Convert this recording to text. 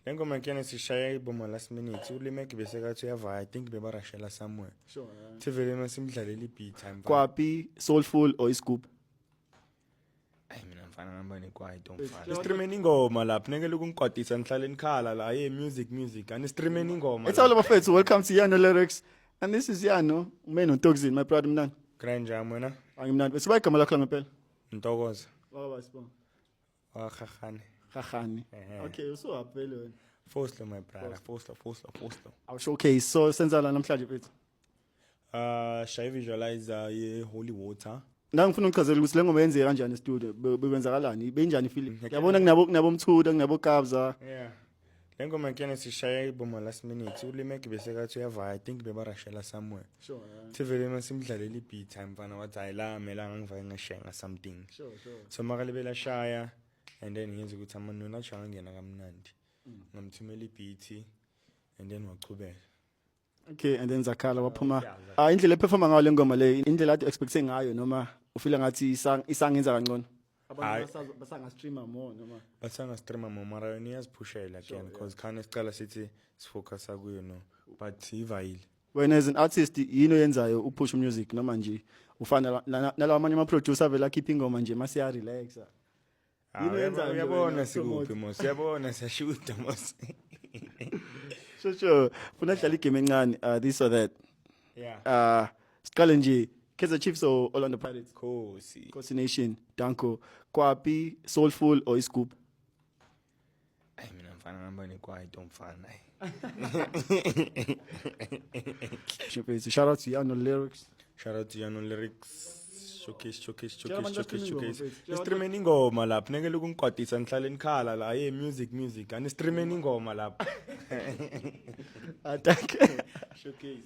Ngoma kuyena sishaya iboma last minute ulimeke bese kathi uyava I think bebarashela somewhere. Sure. Thivele masimdlalele ibeat time. Kwapi, Soulful or Scoop? Ay mina mfana ngihamba nekwaito mfana. Streaming ingoma lapha neke lokungikwatisa nihlale nikhala la hey music ani streaming ingoma. It's all about faith. Welcome to Yano Lyrics. And this is Yano, Umeno Ntokzini, my brother Mnan. Granja wena. Angimnandi. Siba igama lakho ngempela. Ntokozo. Baba sibonga. Wakhahane. Khahani. Okay, so aphele wena. Foslo my brother. Foslo. Our showcase. So senza la namhlanje mfethu. Shaya visualizer ye holy water. Ngifuna ukuchazela ukuthi le ngoma yenze kanjani e studio. Bekwenzakalani? Benjani feeling? Yabona kunabo Mthuda, kunabo Kabza. Yeah. Le ngoma kuyena sishaya iboma last minute ulimeke bese kathi uyava I think bebarashela somewhere. Sure. Thivele masimdlalele ibeat time mfana wathi ayila melanga ngivaye ngashenga something. Sure. So makalibela shaya and then yenza ukuthi amanona ashaya ngena kamnandi. Ngamthumela ibeat and then waqhubeka. Okay, and then Zakala waphuma. Indlela eperforma ngayo le ngoma le, indlela athi expecting ngayo noma ufila ngathi isangenza kangcono. Abantu basanga streamer more noma. Basanga streamer more mara yona iyaziphushela again because khane sicala sithi sifocus kuyo no but ivayile. When as an artist yini oyenzayo upush music noma nje ufana nalawa amanye ama producer vela keep ingoma nje mase ya relax. Yini oyenzayo uyabona sikuphi mos uyabona siyashuta mos. Sure. Funa dlala igame encane this or that. Yeah. Siqale nje Kaizer Chiefs or Orlando Pirates? Khosi Nation, Danko. Kwapi, Soulful or Scoop? Ay mina mfana ngihamba nekwaito mfana. Shout out to Yano Lyrics. Shout out to Yano Lyrics. Showcase. Streaming ingoma lapha neke lokungikwatisa nihlale nikhala la hey music ani streaming ingoma lapha. Attack. Showcase.